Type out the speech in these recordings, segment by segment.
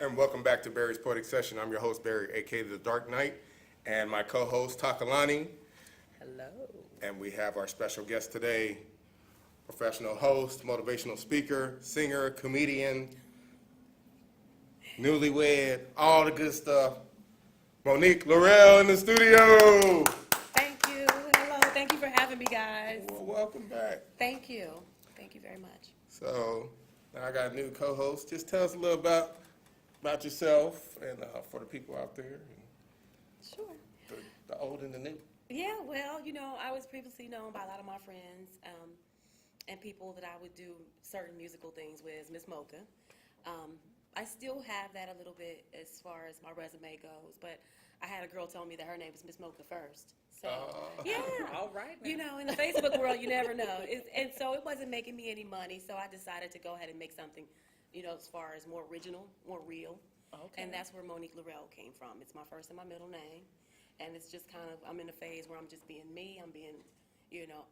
And welcome back to Barry's Poetic Session. I'm your host, Barry, a.k.a. the Dark Knight, and my co-host, Takalani. Hello. And we have our special guest today, professional host, motivational speaker, singer, comedian, newlywed, all the good stuff, Monique Laurell in the studio. Thank you. Hello. Thank you for having me, guys. Well, welcome back. Thank you. Thank you very much. So, now I got a new co-host. Just tell us a little about yourself and for the people out there, Sure. the old and the new. Yeah, well, I was previously known by a lot of my friends and people that I would do certain musical things with, Miss Mocha. I still have that a little bit as far as my resume goes, but I had a girl tell me that her name was Miss Mocha first. So, yeah. All right. Now. In the Facebook world, you never know. And so it wasn't making me any money, so I decided to go ahead and make something, as far as more original, more real. Okay. And that's where Monique Laurell came from. It's my first and my middle name. And it's just kind of, I'm in a phase where I'm just being me. I'm being,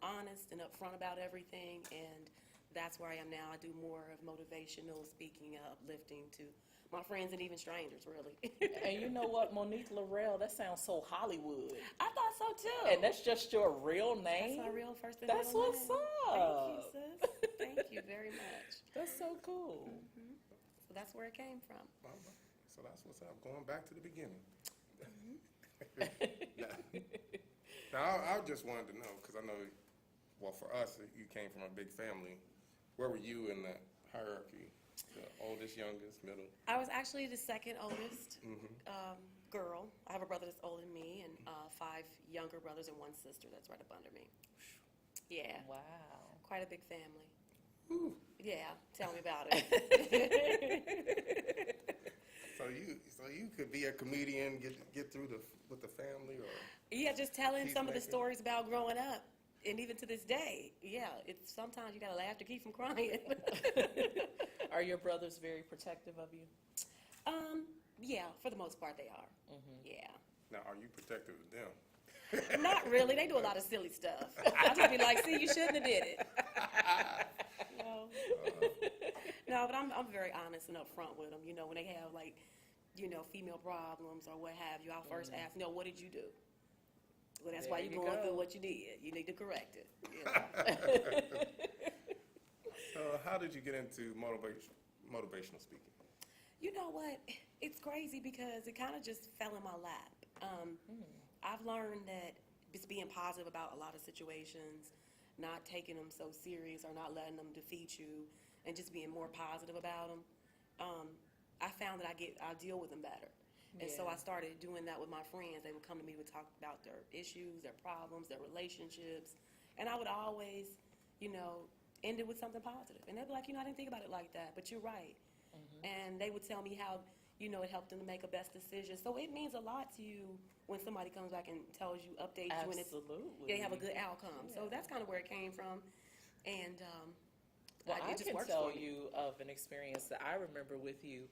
honest and upfront about everything. And that's where I am now. I do more of motivational speaking, uplifting to my friends and even strangers, really. And you know what, Monique Laurell, that sounds so Hollywood. I thought so, too. And that's just your real name? That's my real first and That's middle what's name. up. Thank you, sis. Thank you very much. That's so cool. Mm-hmm. So that's where it came from. So that's what's up. Going back to the beginning. Now, I just wanted to know, because I know, well, for us, you came from a big family. Where were you in that hierarchy? The oldest, youngest, middle? I was actually the second oldest girl. I have a brother that's older than me and 5 younger brothers and 1 sister that's right up under me. Yeah. Wow. Quite a big family. Ooh. Yeah, tell me about it. So you could be a comedian, get through with the family, or Yeah, just telling some of the Peacemaker. stories about growing up. And even to this day, yeah, it's sometimes you gotta laugh to keep from crying. Are your brothers very protective of you? Yeah, for the most part they are. Mm-hmm. Yeah. now are you protective of them? Not really. They do a lot of silly stuff. I just be like, see, you shouldn't have did it. No, but I'm very honest and upfront with them. When they have female problems or what have you, I'll first ask, what did you do? Well, that's why There you're you going go. through what you did. You need to correct it. So how did you get into motivational speaking? You know what? It's crazy because it kind of just fell in my lap. I've learned that just being positive about a lot of situations, not taking them so serious or not letting them defeat you, and just being more positive about them, I found that I deal with them better. And so Yeah. I started doing that with my friends. They would come to me, would talk about their issues, their problems, their relationships, and I would always, end it with something positive. And they'd be like, I didn't think about it like that, but you're right. And they would tell me how, it helped them to make a best decision. So it means a lot to you when somebody comes back and tells you, updates you, and Absolutely. they have a good outcome. Yeah. So that's kind of where it came from. And Well, I it just can works tell for me. you of an experience that I remember with you.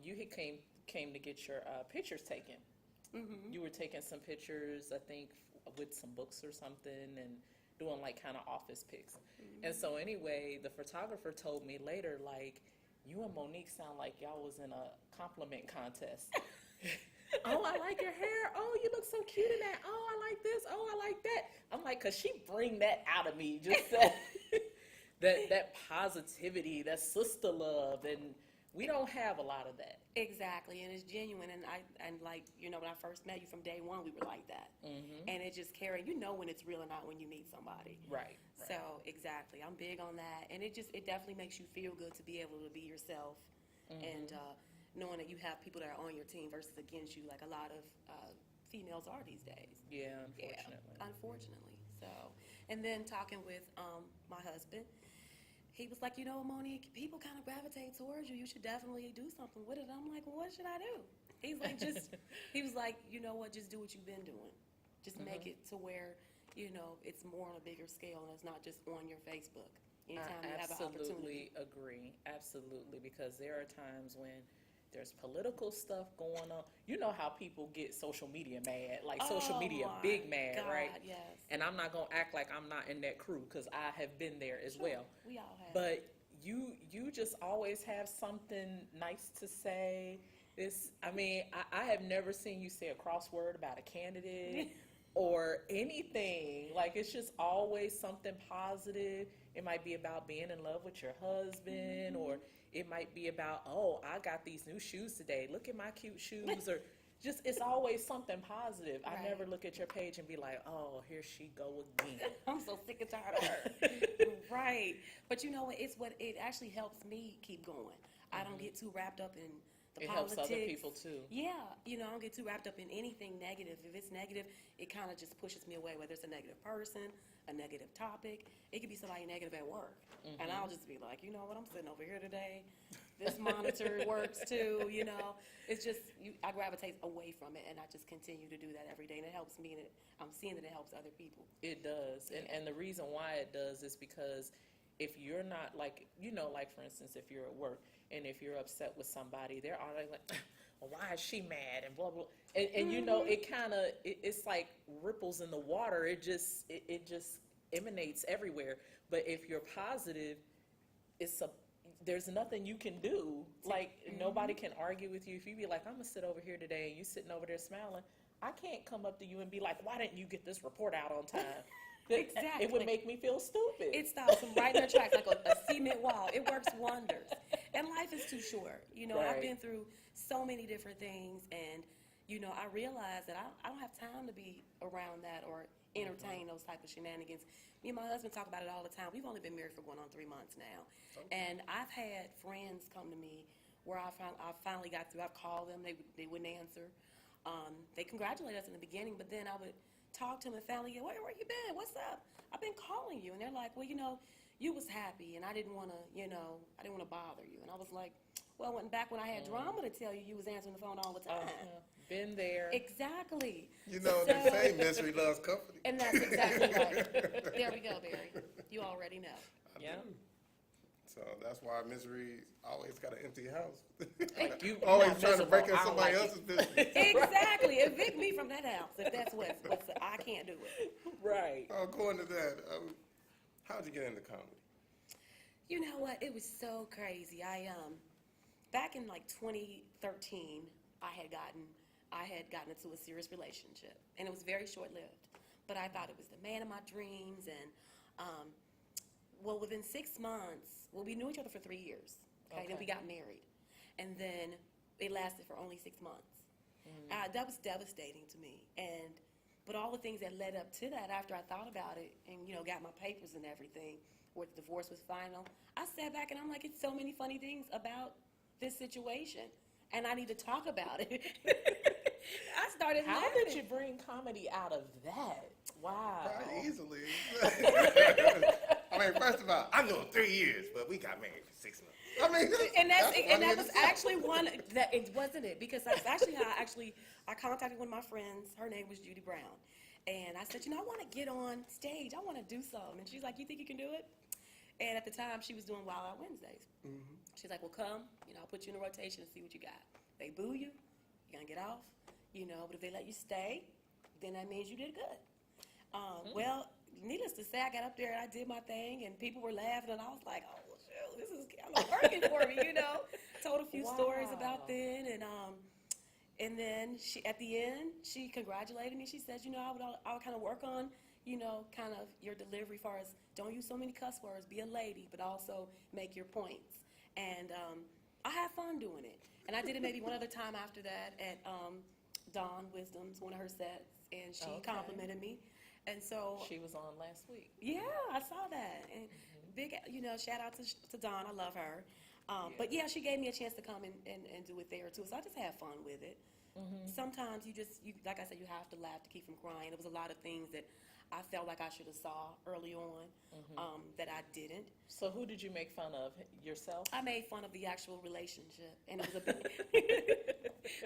You had came to get your pictures taken. Mm-hmm. You were taking some pictures, I think, with some books or something, and doing like kind of office pics. Mm-hmm. And so anyway, the photographer told me later, like, you and Monique sound like y'all was in a compliment contest. Oh, I like your hair. Oh, you look so cute in that. Oh, I like this. Oh, I like that. I'm like, cause she bring that out of me, just that positivity, that sister love, and we don't have a lot of that. Exactly, and it's genuine. And when I first met you from day one, we were like that. Mm-hmm. And it just carried. When it's real or not when you meet somebody. Right. So exactly, I'm big on that, and it definitely makes you feel good to be able to be yourself, and knowing that you have people that are on your team versus against you, like a lot of females are these days. Yeah, unfortunately. Yeah, unfortunately. So, and then talking with my husband, he was like, Monique, people kind of gravitate towards you. You should definitely do something with it. I'm like, well, what should I do? He's like, he was like, you know what, just do what you've been doing. Just make it to where, it's more on a bigger scale and it's not just on your Facebook. Anytime you have an opportunity. Absolutely agree. Absolutely, because there are times when there's political stuff going on. You know how people get social media mad, like social media my big mad, God, right? Yes. And I'm not going to act like I'm not in that crew because I have been there as well. We all have. But you just always have something nice to say. I have never seen you say a crossword about a candidate or anything. Like, it's just always something positive. It might be about being in love with your husband, or it might be about, oh, I got these new shoes today. Look at my cute shoes, or just, it's always something positive. I Right. never look at your page and be like, oh, here she go again. I'm so sick and tired of her. Right. But you know what? It actually helps me keep going. I don't get too wrapped up in the It politics. helps other people too. Yeah. I don't get too wrapped up in anything negative. If it's negative, it kind of just pushes me away, whether it's a negative person, a negative topic. It could be somebody negative at work. And I'll just be like, you know what? I'm sitting over here today. This monitor works too, It's just, I gravitate away from it, and I just continue to do that every day, and it helps me, and I'm seeing that it helps other people. It does. And the reason why it does is because if you're not like, like for instance, if you're at work and if you're upset with somebody, they're already like, well, why is she mad and blah, blah. And it kind of, it's like ripples in the water. It just emanates everywhere. But if you're positive, there's nothing you can do. Like, nobody can argue with you. If you be like, I'm going to sit over here today, and you sitting over there smiling, I can't come up to you and be like, why didn't you get this report out on time? Exactly. It would make me feel stupid. It stops them right in their tracks, like a cement wall. It works wonders. And life is too short. I've Right. been through so many different things, and, I realize that I don't have time to be around that or entertain those type of shenanigans. Me and my husband talk about it all the time. We've only been married for going on 3 months now. And I've had friends come to me where I finally got through. I've called them. They wouldn't answer. They congratulate us in the beginning, but then I would talk to them and family, where you been? What's up? I've been calling you. And they're like, well, you was happy, and I didn't want to bother you. And I was like, well, back when I had drama to tell you, you was answering the phone all the time. Been there. Exactly. They say misery loves company. And that's exactly right. There we go, Barry. You already know. Yeah. So that's why misery always got an empty house. You Always not trying to break in miserable. I somebody don't like else's business. Exactly. Evict me from that house if that's what's I can't do it. Right. Going to that, how'd you get into comedy? You know what? It was so crazy. Back in like 2013, I had gotten into a serious relationship, and it was very short-lived. But I thought it was the man of my dreams, and within 6 months, we knew each other for 3 years. Okay, then we got married, and then it lasted for only 6 months. That was devastating to me, but all the things that led up to that, after I thought about it and got my papers and everything, where the divorce was final, I sat back and I'm like, it's so many funny things about this situation, and I need to talk about it. I started How laughing. did you bring comedy out of that? Wow. Very easily. First of all, I knew him 3 years, but we got married for 6 months. And that funny was in actually one that it wasn't it, because that's actually how I contacted one of my friends. Her name was Judy Brown, and I said, I want to get on stage. I want to do something. And she's like, you think you can do it? And at the time, she was doing Wild Out Wednesdays. She's like, well, come. I'll put you in a rotation and see what you got. They boo you, you're gonna get off. But if they let you stay, then that means you did good. Well, needless to say, I got up there and I did my thing, and people were laughing, and I was like, oh, shoot, this is kind of working for me, Told a few stories about then, and then at the end, she congratulated me. She says, I'll kind of work on, kind of your delivery as far as don't use so many cuss words, be a lady, but also make your points. And I had fun doing it. And I did it maybe one other time after that at Dawn Wisdom's, one of her sets, and she complimented me. And so She was on last week. yeah, I saw that. And big, shout out to Dawn. I love her. But yeah, she gave me a chance to come and do it there too. So I just had fun with it. Sometimes you like I said, you have to laugh to keep from crying. There was a lot of things that I felt like I should have saw early on that I didn't. So who did you make fun of? Yourself? I made fun of the actual relationship, and it was a big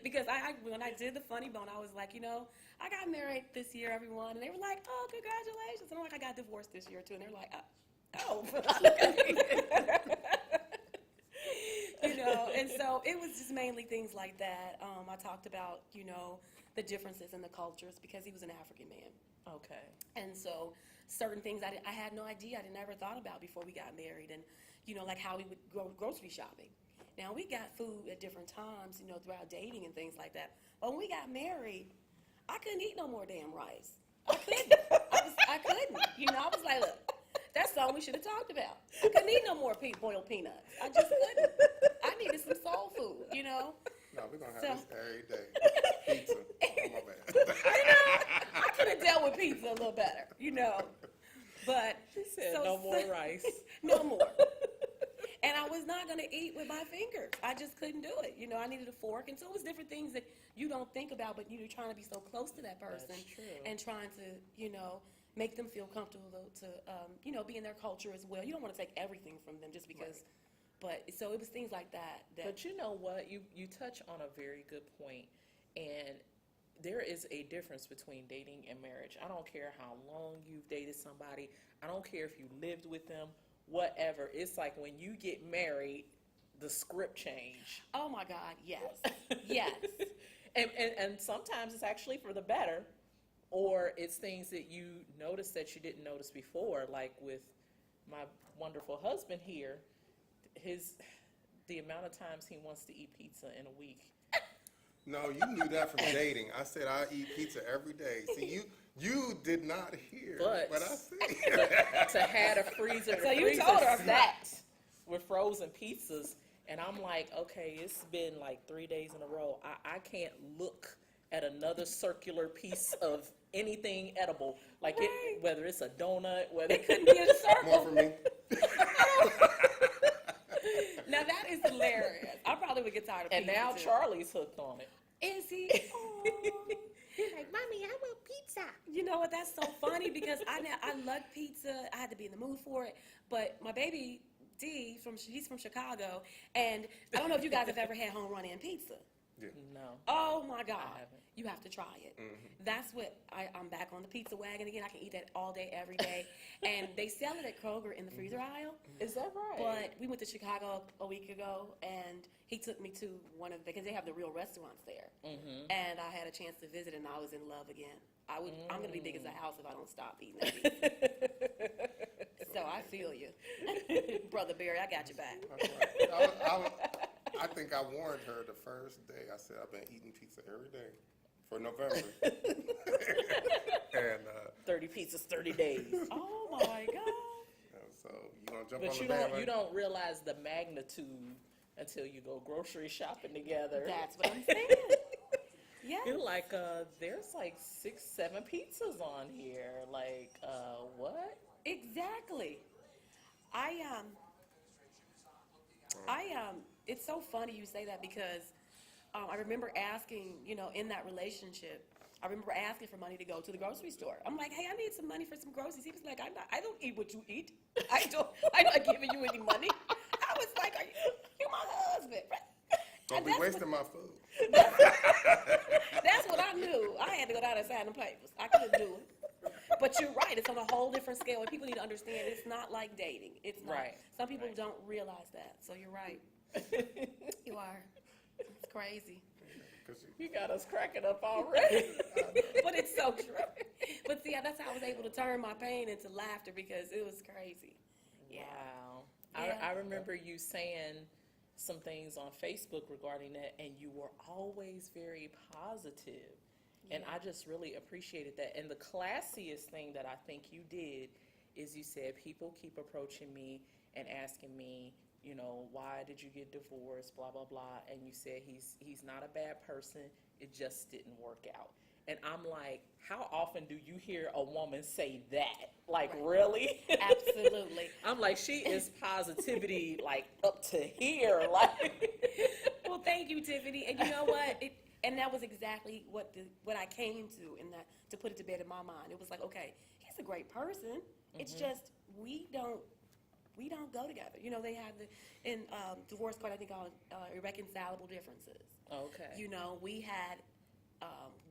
because when I did the funny bone, I was like, I got married this year, everyone, and they were like, oh, congratulations. And I'm like, I got divorced this year too, and they're like, oh. And so it was just mainly things like that. I talked about, the differences in the cultures, because he was an African man. Okay. And so certain things I had no idea, I never thought about before we got married. And, like how we would go grocery shopping. Now, we got food at different times, throughout dating and things like that. But when we got married, I couldn't eat no more damn rice. I couldn't. I couldn't. I was like, look, that's something we should have talked about. I couldn't eat no more boiled peanuts. I just couldn't. I needed some soul food, No, we're going to have this every day. Pizza. Oh, my bad. I could have dealt with pizza a little better, But She said no more rice. No more. And I was not going to eat with my fingers. I just couldn't do it. I needed a fork. And so it was different things that you don't think about, but you're trying to be so close to that person. That's true. And trying to, make them feel comfortable to, be in their culture as well. You don't want to take everything from them just because. Right. But so it was things like that. But you know what? You touch on a very good point. And there is a difference between dating and marriage. I don't care how long you've dated somebody. I don't care if you lived with them. Whatever. It's like when you get married, the script change. Oh my God, yes. Yes. and sometimes it's actually for the better, or it's things that you notice that you didn't notice before, like with my wonderful husband here, the amount of times he wants to eat pizza in a week. No, you knew that from dating. I said I eat pizza every day. See, you did not hear what I said. To have a freezer, so you told her that with frozen pizzas, and I'm like, okay, it's been like 3 days in a row. I can't look at another circular piece of anything edible, like right. Whether it's a donut, whether it couldn't be a circle. More for me. Now that is hilarious. I probably would get tired of pizza. And now too. Charlie's hooked on it. Is he? He's like, Mommy, I want pizza. You know what? That's so funny because I love pizza. I had to be in the mood for it. But my baby D, he's from Chicago, and I don't know if you guys have ever had home run in pizza. Yeah. No. Oh my God. I haven't. You have to try it. Mm-hmm. That's what I'm back on the pizza wagon again. I can eat that all day, every day. And they sell it at Kroger in the freezer aisle. Is that right? But we went to Chicago a week ago, and he took me to because they have the real restaurants there. Mm-hmm. And I had a chance to visit, and I was in love again. I'm going to be big as a house if I don't stop eating that pizza. So I feel you. Brother Barry, I got you back. I think I warned her the first day. I said, I've been eating pizza every day for November. And 30 pizzas, 30 days. Oh, my God. So you going to jump But on the bandwagon? you don't realize the magnitude until you go grocery shopping together. That's what I'm saying. Yeah. You're like, there's like 6, 7 pizzas on here. Like, what? Exactly. It's so funny you say that because I remember asking, in that relationship, I remember asking for money to go to the grocery store. I'm like, hey, I need some money for some groceries. He was like, I don't eat what you eat. I'm not giving you any money. I was like, you're my husband. Don't be wasting my food. That's what I knew. I had to go down and sign the papers. I couldn't do it. But you're right. It's on a whole different scale. And people need to understand it's not like dating. It's not. Right. Some people don't realize that. So you're right. You are. It's crazy. You got us cracking up already. But it's so true. But see, that's how I was able to turn my pain into laughter because it was crazy. Yeah. Wow. Yeah. I remember you saying some things on Facebook regarding that, and you were always very positive. Yeah. And I just really appreciated that. And the classiest thing that I think you did is you said, people keep approaching me and asking me, why did you get divorced, blah, blah, blah. And you said he's not a bad person. It just didn't work out. And I'm like, how often do you hear a woman say that? Like, right. Really? Absolutely. I'm like, she is positivity, like, up to here. Like, well, thank you, Tiffany. And you know what? And that was exactly what I came to put it to bed in my mind. It was like, okay, he's a great person. Mm-hmm. It's just we don't go together. They have in divorce court, I think, called irreconcilable differences. Okay.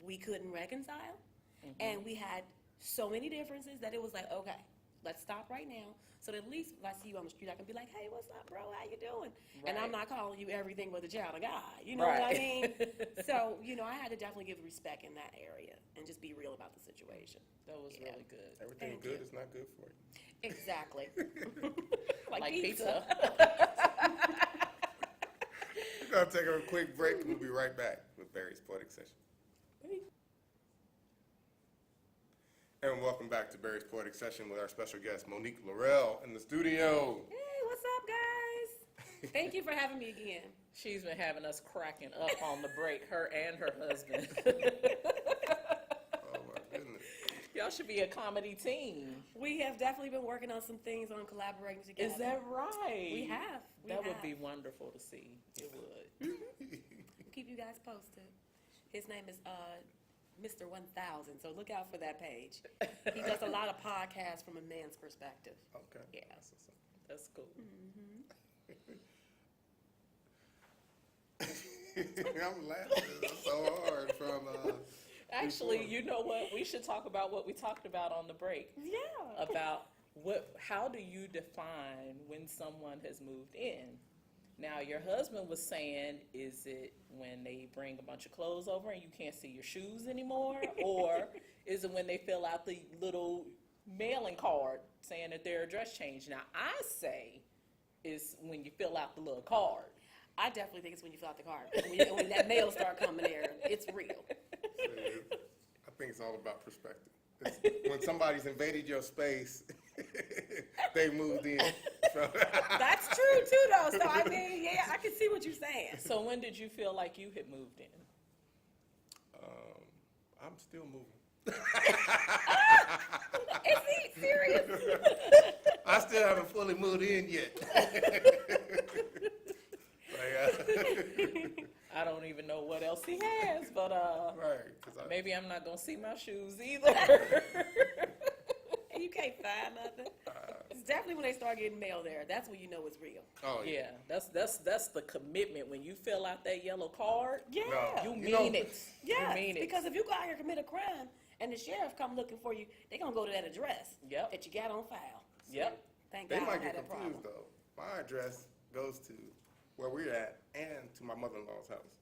We couldn't reconcile, mm-hmm. and we had so many differences that it was like, okay, let's stop right now. So that at least if I see you on the street, I can be like, hey, what's up, bro? How you doing? And I'm Right. not calling you everything but a child of God. You know what I Right. mean? So, I had to definitely give respect in that area and just be real about the situation. That was Yeah. really good. Everything Thank good you. is not good for you. Exactly. Like pizza. We're going to take a quick break and we'll be right back with Barry's Poetic Session. And welcome back to Barry's Poetic Session with our special guest, Monique Laurell, in the studio. Hey, what's up, guys? Thank you for having me again. She's been having us cracking up on the break, her and her husband. Oh, my goodness. Y'all should be a comedy team. We have definitely been working on some things on collaborating together. Is that right? We have. That would be wonderful to see. It would. We'll keep you guys posted. His name is Mr. 1000, so look out for that page. He does a lot of podcasts from a man's perspective. Okay. Yeah. That's cool. I'm laughing so hard from... Actually, you know what? We should talk about what we talked about on the break. Yeah. About how do you define when someone has moved in? Now, your husband was saying, is it when they bring a bunch of clothes over and you can't see your shoes anymore? Or is it when they fill out the little mailing card saying that their address changed? Now, I say is when you fill out the little card. I definitely think it's when you fill out the card. When that mail start coming there, it's real. I think it's all about perspective. It's when somebody's invaded your space, they moved in. That's true too, though. So I mean, yeah, I can see what you're saying. So when did you feel like you had moved in? I'm still moving. Is he serious? I still haven't fully moved in yet. I don't even know what else he has, but Right. 'Cause maybe I'm not gonna see my shoes either. You can't find nothing. It's definitely when they start getting mail there. That's when you know it's real. Oh, Yeah, that's the commitment. When you fill out that yellow card, Yeah. No. you You know- mean it. Yes, You mean it. because if you go out here and commit a crime and the sheriff come looking for you, they're going to go to that address Yep. that you got on file. Yep. Thank They God I might had get that problem. confused, though. My address goes to where we're at and to my mother-in-law's house.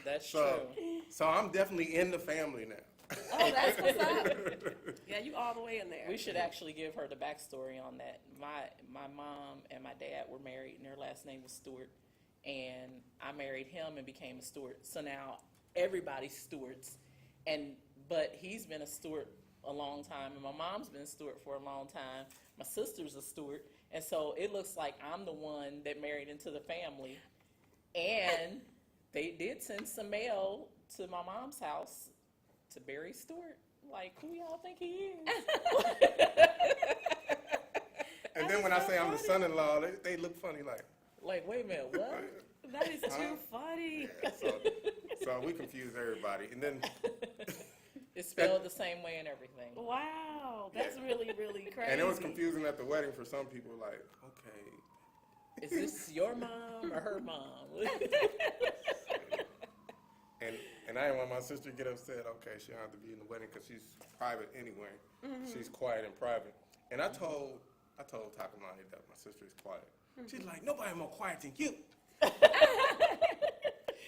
That's So, true. so I'm definitely in the family now. Oh, that's what's up. Yeah, you all the way in there. We should actually give her the backstory on that. My mom and my dad were married, and their last name was Stewart, and I married him and became a Stewart. So now everybody's Stewarts, but he's been a Stewart a long time, and my mom's been a Stewart for a long time. My sister's a Stewart, and so it looks like I'm the one that married into the family. And they did send some mail to my mom's house to Barry Stewart. Like, who y'all think he is? And then when I say I'm the son-in-law, they look funny like. Like, wait a minute, what? That is too funny. So we confuse everybody. And then It's spelled the same way and everything. Wow, that's really, really crazy. and it was confusing at the wedding for some people. Like, okay, Is this your mom or her mom? and I didn't want my sister to get upset. Okay, she don't have to be in the wedding because she's private anyway. She's quiet and private. And I told Takalani that my sister is quiet. She's like, nobody more quiet than you.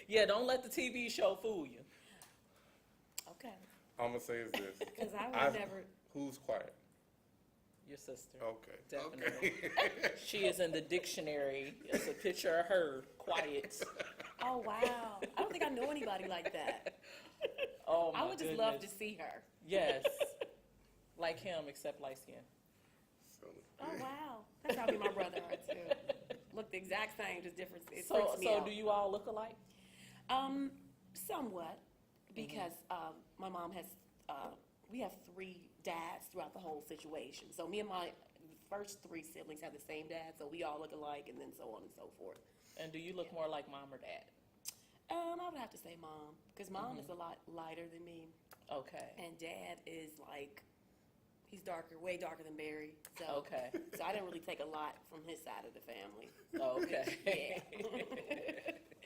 Yeah, don't let the TV show fool you. Okay, I'm gonna say is this. because I would never. Who's quiet? Your sister. Okay. Definitely. Okay. She is in the dictionary. It's a picture of her, quiet. Oh, wow. I don't think I know anybody like that. Oh, my I would just love to goodness. see her. Yes. Like him, except light skin. So, Oh, wow. That's probably my brother are too. Look the exact same, just different. It So freaks me out. do you all look alike? Somewhat, because my mom has, we have 3 dads throughout the whole situation. So me and my first 3 siblings have the same dad, so we all look alike, and then so on and so forth. And do you look more like mom or dad? I would have to say mom, because mom is a lot lighter than me, Okay. and dad is like, he's darker, way darker than Barry. So, Okay. so I didn't really take a lot from his side of the family. Okay.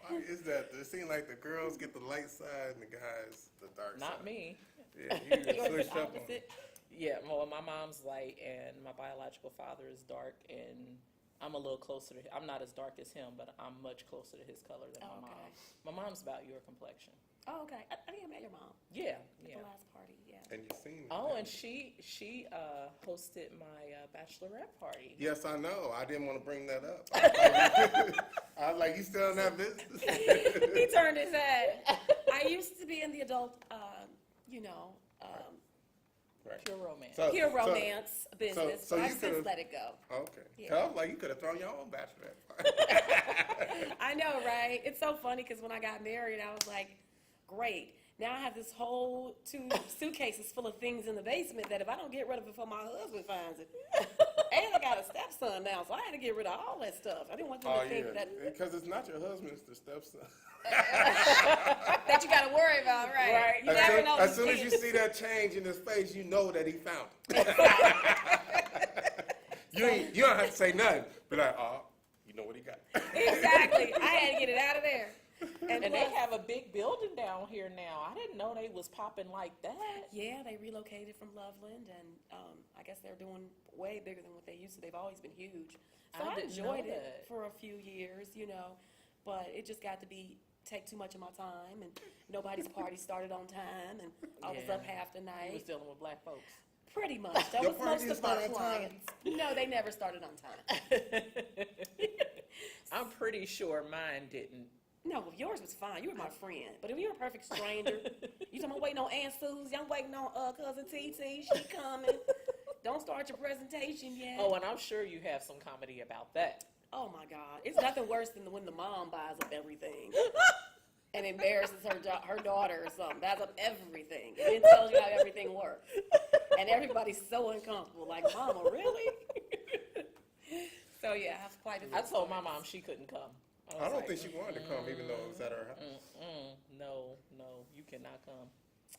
why is that? It seems like the girls get the light side and the guys the dark side. Not me. Yeah, you just Yours is switched up on it. opposite. Yeah, well, my mom's light and my biological father is dark, and I'm a little closer to him. I'm not as dark as him, but I'm much closer to his color than my Okay. mom. My mom's about your complexion. Oh, okay. I think I met your mom Yeah, at yeah. the last party. Yeah. And you seen it. Oh, and didn't you? she hosted my bachelorette party. Yes, I know. I didn't want to bring that up. I was like, you still in that business? He turned his head. I used to be in the adult, Right. Pure romance. So- pure romance business. so but you I've since could've- let it go. Okay. Yeah. So I was like, you could have thrown your own bachelorette party. I know, right? It's so funny because when I got married, I was like, great. Now I have this whole 2 suitcases full of things in the basement that if I don't get rid of it before my husband finds it. And I got a stepson now, so I had to get rid of all that stuff. I didn't want them Oh, to think yeah. that Because it's not your husband, it's the stepson. that you got to worry about, right? Right. You never know. As these soon as you kids. see that change in his face, you know that he found it. You don't have to say nothing. Be like, oh, you know what he got. Exactly. I had to get it out of there. And they plus- have a big building down here now. I didn't know they was popping like that. Yeah, they relocated from Loveland, and I guess they're doing way bigger than what they used to. They've always been huge. So I I didn't know enjoyed it that. for a few years, but it just got to take too much of my time, and nobody's party started on time, and I was Yeah. up half the You was night. dealing with black folks. Pretty much. That Your was party most of my started on time? clients. No, they never started on time. I'm pretty sure mine didn't. No, yours was fine. You were my friend. But if you're a perfect stranger, you talking about waiting on Aunt Susie, I'm waiting on cousin TT, she coming. Don't start your presentation yet. Oh, and I'm sure you have some comedy about that. Oh my God, it's nothing worse than when the mom buys up everything and embarrasses her daughter or something. Buys up everything and then tells you how everything works, and everybody's so uncomfortable. Like, Mama, really? So yeah, I have quite a few I told my stories. mom she couldn't come. I was don't like, think she wanted to come, even though it was at her house. No, you cannot come.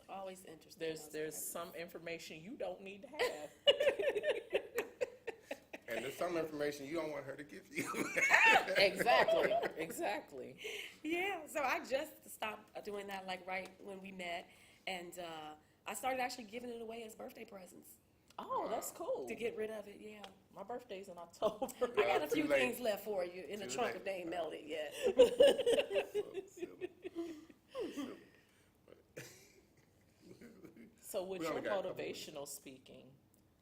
Always interesting. There's some information you don't need to have. And there's some information you don't want her to give you. Exactly. Yeah, so I just stopped doing that like right when we met, and I started actually giving it away as birthday presents Oh, that's cool. to get rid of it. Yeah. My birthday's in October. I got a too few late. things left for you in the Too trunk late. if they ain't melted yet. So with We your only got a couple motivational speaking,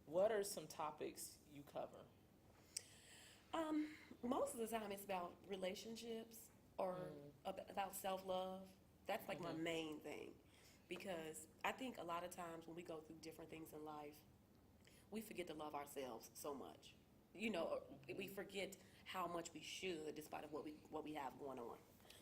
what are some topics you cover? Most of the time it's about relationships or about self-love. That's like my main thing, because I think a lot of times when we go through different things in life, we forget to love ourselves so much. We forget how much we should, despite of what we have going on.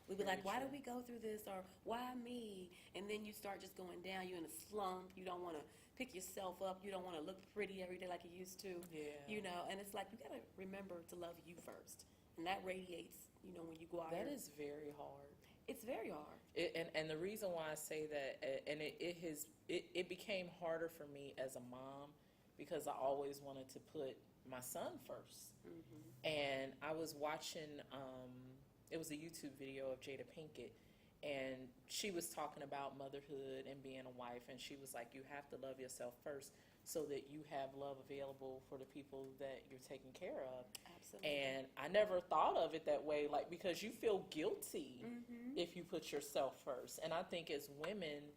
We be like, why did we go through this, or why me? And then you start just going down. You're in a slump. You don't want to pick yourself up. You don't want to look pretty every day like you used to. Yeah. And it's like you got to remember to love you first, and that radiates. When you go out That here. is very hard. It's very hard. And the reason why I say that, and it became harder for me as a mom, because I always wanted to put my son first. And I was watching, it was a YouTube video of Jada Pinkett, and she was talking about motherhood and being a wife, and she was like, you have to love yourself first so that you have love available for the people that you're taking care of. Absolutely. And I never thought of it that way, like, because you feel guilty if you put yourself first. And I think as women,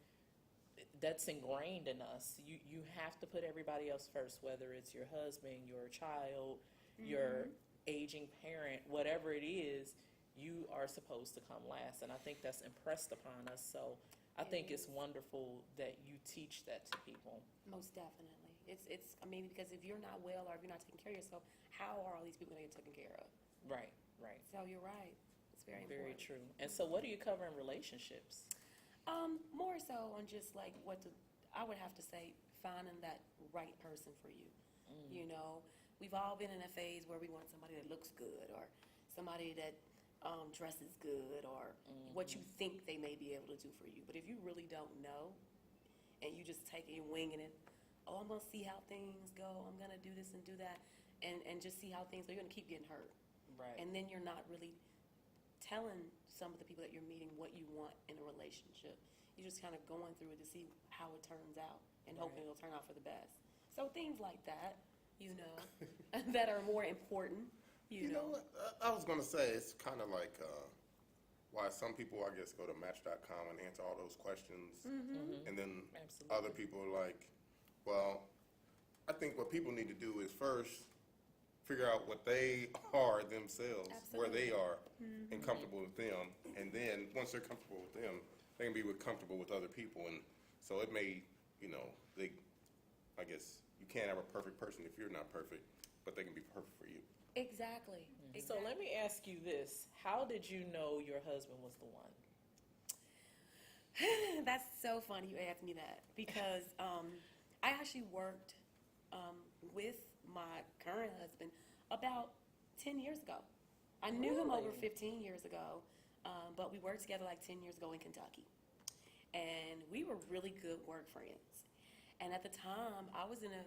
that's ingrained in us. You have to put everybody else first, whether it's your husband, your child, your aging parent, whatever it is, you are supposed to come last. And I think that's impressed upon us. So I think it's wonderful that you teach that to people. Most definitely. Because if you're not well or if you're not taking care of yourself, how are all these people going to get taken care of? Right. So you're right. It's very Very important. true. And so what do you cover in relationships? More so on just like I would have to say, finding that right person for you. We've all been in a phase where we want somebody that looks good, or somebody that dresses good, or what you think they may be able to do for you. But if you really don't know, and you just take it and winging it, I'm going to see how things go, I'm going to do this and do that, and just see how things go, you're going to keep getting hurt. Right. And then you're not really telling some of the people that you're meeting what you want in a relationship. You're just kind of going through it to see how it turns out and hoping it'll turn out for the best. So things like that, you know, that are more important, You know what? I was going to say, it's kind of like why some people, I guess, go to Match.com and answer all those questions. And then other people are like, well, I think what people need to do is first figure out what they are themselves, where they are, and comfortable with them. And then once they're comfortable with them, they can be comfortable with other people. And so it may, you know, I guess you can't have a perfect person if you're not perfect, but they can be perfect for you. Exactly. So let me ask you this. How did you know your husband was the one? That's so funny you asked me that because I actually worked with my current husband about 10 years ago. I knew him over 15 years ago, but we worked together like 10 years ago in Kentucky. And we were really good work friends. And at the time, I was in a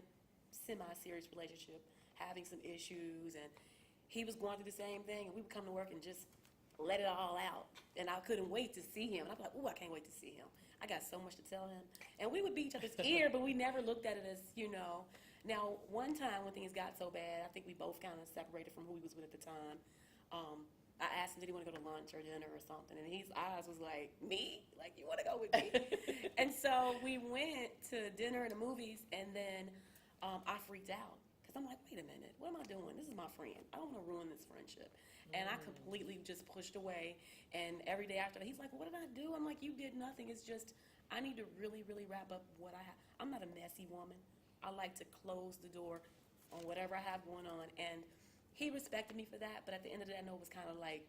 semi-serious relationship, having some issues, and he was going through the same thing, and we would come to work and just let it all out. And I couldn't wait to see him. And I'd be like, ooh, I can't wait to see him. I got so much to tell him. And we would be each other's ear, but we never looked at it as, you know. Now, one time when things got so bad, I think we both kind of separated from who he was with at the time. I asked him, did he want to go to lunch or dinner or something? And his eyes was like, me? Like, you want to go with me? And so we went to dinner and the movies, and then I freaked out. Because I'm like, wait a minute, what am I doing? This is my friend. I don't want to ruin this friendship. And I completely just pushed away. And every day after that, he's like, what did I do? I'm like, you did nothing. It's just, I need to really, really wrap up what I have. I'm not a messy woman. I like to close the door on whatever I have going on. And he respected me for that. But at the end of the day, I know it was kind of like,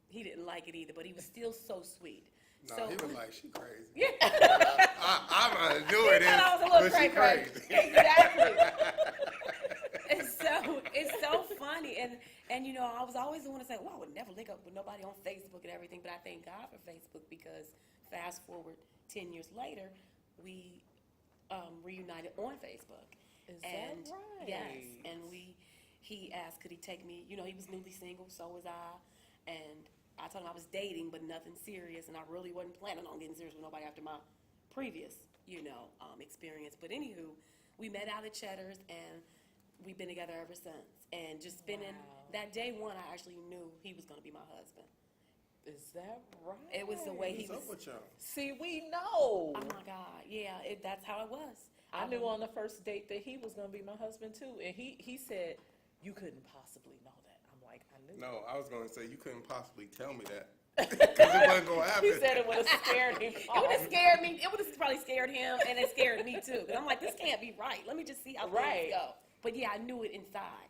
he didn't like it either. But he was still so sweet. No, so, he was like, she crazy. Yeah. I'm going to do it. He thought I was a little but she crazy. Exactly. And so it's so funny. And you know, I was always the one to say, well, I would never link up with nobody on Facebook and everything. But I thank God for Facebook because fast forward 10 years later, we reunited on Facebook. Is that right? Yes. And he asked, could he take me, you know, he was newly single, so was I. And I told him I was dating, but nothing serious. And I really wasn't planning on getting serious with nobody after my previous, you know, experience. But anywho, we met out at Cheddar's and we've been together ever since. And just spending that day one, I actually knew he was going to be my husband. Is that right? It was the way he What's was. up with y'all? See, we know. Oh my God, yeah, that's how it was. I knew on the first date that he was going to be my husband too. And he said, you couldn't possibly know that. I'm like, I knew. No, I was going to say, you couldn't possibly tell me that. Because it wasn't going to happen. He said it would have scared him. It would have scared me. It would have probably scared him, and it scared me too. Because I'm like, this can't be right. Let me just see how things go. But yeah, I knew it inside.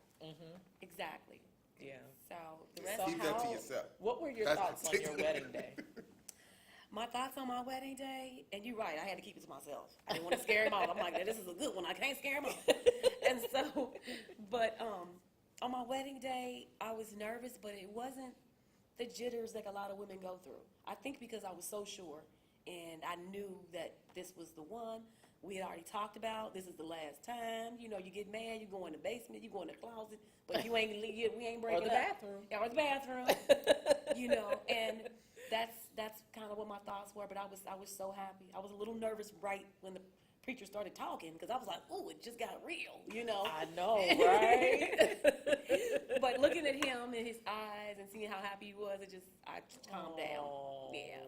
Exactly. Yeah. So the rest. Keep that to yourself. What were your That's thoughts on your wedding day? My thoughts on my wedding day, and you're right, I had to keep it to myself. I didn't want to scare him off. I'm like, this is a good one. I can't scare him off. And so, but on my wedding day, I was nervous, but it wasn't the jitters like a lot of women go through. I think because I was so sure, and I knew that this was the one. We had already talked about this is the last time. You know, you get mad, you go in the basement, you go in the closet, but we ain't breaking Or the up. bathroom. Yeah, or the bathroom. You know, and that's kind of what my thoughts were. But I was so happy. I was a little nervous right when the preacher started talking because I was like, ooh, it just got real. You know. I know, right? But looking at him and his eyes and seeing how happy he was, I calmed down. Yeah.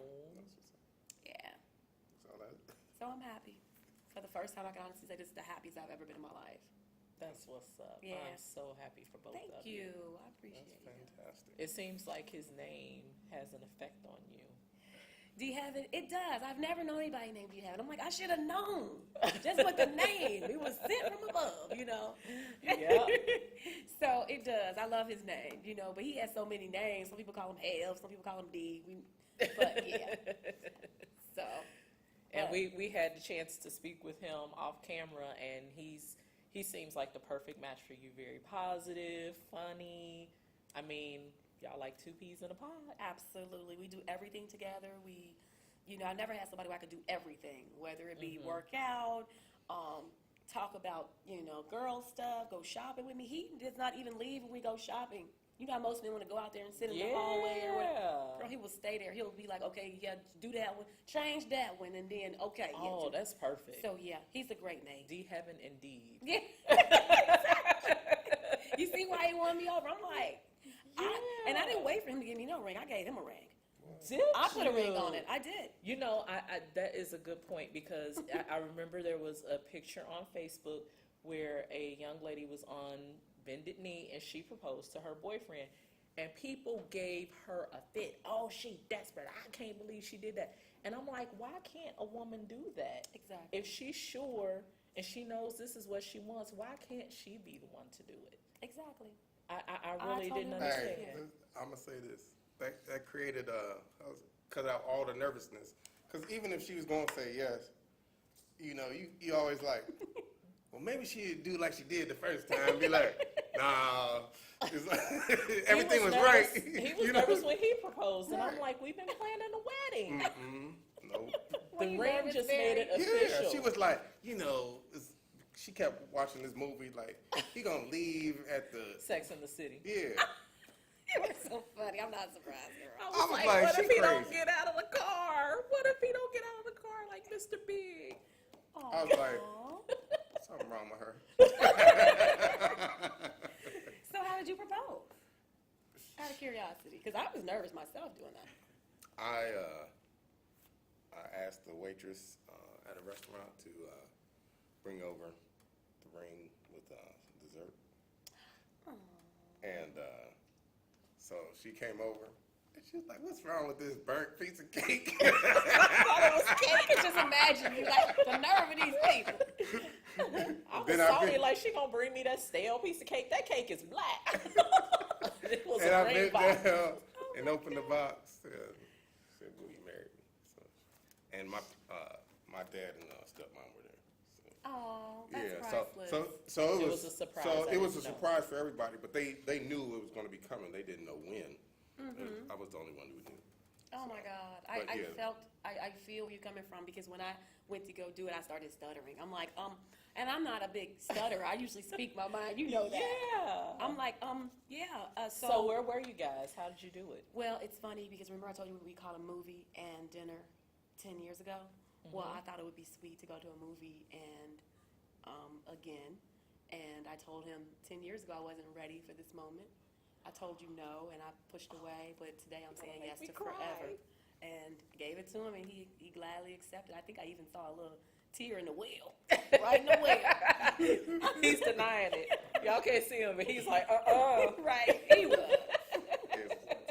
Yeah. So I'm happy. For the first time, I can honestly say this is the happiest I've ever been in my life. That's what's up. Yeah. I'm so happy for both of you. Thank you. I appreciate That's it. fantastic. It seems like his name has an effect on you. Do you have it? It does. I've never known anybody named Do you have it. I'm like, I should have known. Just with the name. It was sent from above, you know. Yeah. So it does. I love his name, you know. But he has so many names. Some people call him F. Some people call him D. But yeah. So. And we had the chance to speak with him off camera, and he seems like the perfect match for you. Very positive, funny. I mean, y'all like two peas in a pod. Absolutely. We do everything together. I never had somebody where I could do everything, whether it be work out, talk about, girl stuff, go shopping with me. He does not even leave when we go shopping You know how most men want to go out there and sit in the hallway or whatever. Yeah. Girl, he will stay there. He'll be like, okay, yeah, do that one, change that one, and then, okay. Oh, yeah, that's perfect. so, yeah, he's a great mate. D heaven indeed. Yeah. You see why he won me over? I'm like, and I didn't wait for him to give me no ring. I gave him a ring. Did I put a ring you? on it. I did. You know, I that is a good point because I remember there was a picture on Facebook where a young lady was on bended knee and she proposed to her boyfriend, and people gave her a fit. Oh, she desperate. I can't believe she did that. And I'm like, why can't a woman do that? Exactly. If she's sure and she knows this is what she wants, why can't she be the one to do it? Exactly. I really totally didn't agree. understand. Hey, I'm gonna say this. That created cut out all the nervousness. Because even if she was gonna say yes, you know, you always like, well, maybe she'd do like she did the first time. Be like, nah, it's like, everything was nervous. right. He was You know? nervous when he proposed, and I'm like, we've been planning a wedding. Nope. Were The you ring nervous, just Barry? made it Yeah, official. she was like, you know, she kept watching this movie like, he gonna leave at the, Sex in the City. yeah. You were so funny. I'm not surprised, girl. I I was was like, like, what she if he don't crazy. get out of the car? What if he don't get out of the car like Mr. Big? I was like, Aw. something wrong with her. So how did you propose? Out of curiosity, because I was nervous myself doing that. I asked the waitress at a restaurant to bring over the ring with dessert, and so she came over and she was like, "What's wrong with this burnt piece of cake?" I thought it was cake. I could just imagine you, like, the nerve of these people. I was Then I salty, bit- like she gonna bring me that stale piece of cake. That cake is black. It was And a I ring bent box. down and opened the box and said, "Will you marry me?" So, and my dad and stepmom were there. So. Oh, that's Yeah, priceless. so It was a surprise. So I it was a didn't know. surprise for everybody, but they knew it was going to be coming. They didn't know when. I was the only one who knew. Oh my God. But yeah. I feel where you're coming from, because when I went to go do it, I started stuttering. I'm like, and I'm not a big stutterer. I usually speak my mind. You know that. Yeah. I'm like, yeah. So where were you guys? How did you do it? Well, it's funny because remember I told you we caught a movie and dinner 10 years ago? Well, I thought it would be sweet to go to a movie and again. And I told him 10 years ago I wasn't ready for this moment. I told you no, and I pushed away, but today I'm saying yes to forever. And gave it to him, and he gladly accepted. I think I even saw a little tear in the well, right in the well. He's denying it. Y'all can't see him, but he's like, Right, he was. It's funny.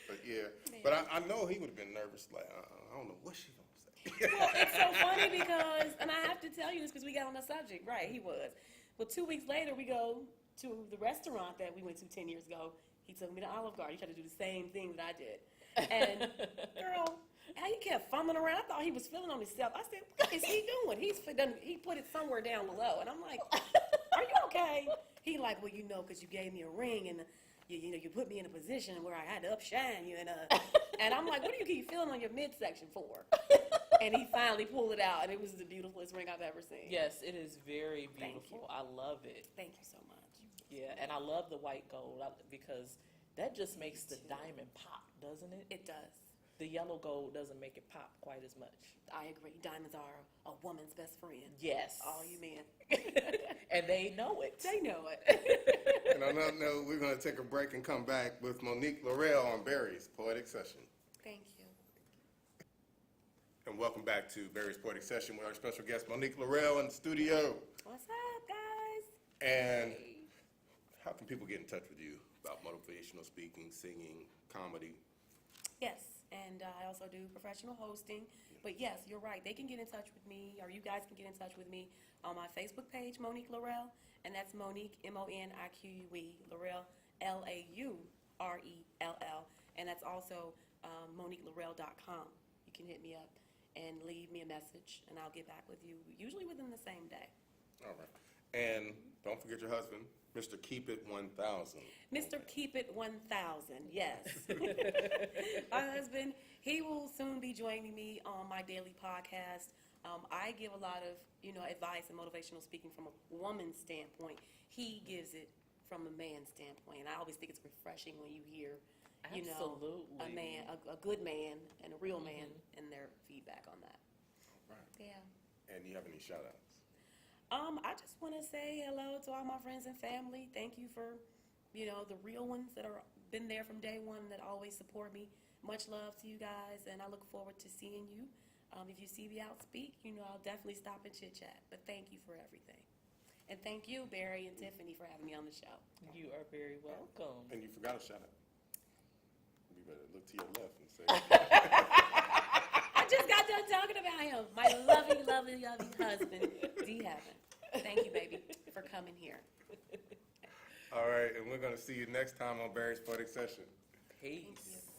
But yeah, but I know he would have been nervous. Like, I don't know what she gonna say. Well, it's so funny because, and I have to tell you this because we got on the subject, right? He was. Well, 2 weeks later, we go to the restaurant that we went to 10 years ago. He took me to Olive Garden. He tried to do the same thing that I did. And, girl, how he kept fumbling around. I thought he was feeling on himself. I said, what is he doing? He put it somewhere down below. And I'm like, are you okay? He like, well, you know, because you gave me a ring and, you know, you put me in a position where I had to upshine you. And I'm like, what do you keep feeling on your midsection for? And he finally pulled it out, and it was the beautifulest ring I've ever seen. yes, it is very Thank beautiful. I love it. Thank you so much. Yeah, and I love the white gold because that just makes the diamond pop, doesn't it? It does. The yellow gold doesn't make it pop quite as much. I agree. Diamonds are a woman's best friend. Yes. All you men. And they know it. They know it. And on that note, we're going to take a break and come back with Monique Laurell on Barry's Poetic Session. Thank you. And welcome back to Barry's Poetic Session with our special guest, Monique Laurell, in the studio. What's up, guys? And how can people get in touch with you about motivational speaking, singing, comedy? Yes, and I also do professional hosting. But yes, you're right. They can get in touch with me, or you guys can get in touch with me on my Facebook page, Monique Laurell, and that's Monique, Monique, Laurell, Laurell, and that's also MoniqueLaurell.com. You can hit me up and leave me a message, and I'll get back with you, usually within the same day. All right. And don't forget your husband, Mr. Keep It 1000. Mr. Keep It 1000, yes. My husband, he will soon be joining me on my daily podcast. I give a lot of, advice and motivational speaking from a woman's standpoint. he gives it from a man's standpoint. And I always think it's refreshing when you hear, you know, Absolutely. a man, a good man and a real man and their feedback on that. Right. Yeah. And you have any shout outs? I just want to say hello to all my friends and family. Thank you for, you know, the real ones that are been there from day one that always support me. Much love to you guys, and I look forward to seeing you. If you see me out speak, you know, I'll definitely stop and chit chat. But thank you for everything. And thank you, Barry and Tiffany, for having me on the show. You are very welcome. And you forgot a shout out. You better look to your left and say, I just got done talking about him, my loving, loving, loving husband, D. Heaven. Thank you, baby, for coming here. all right, and we're going to see you next time on Barry's Poetic Session. Peace. Thank you.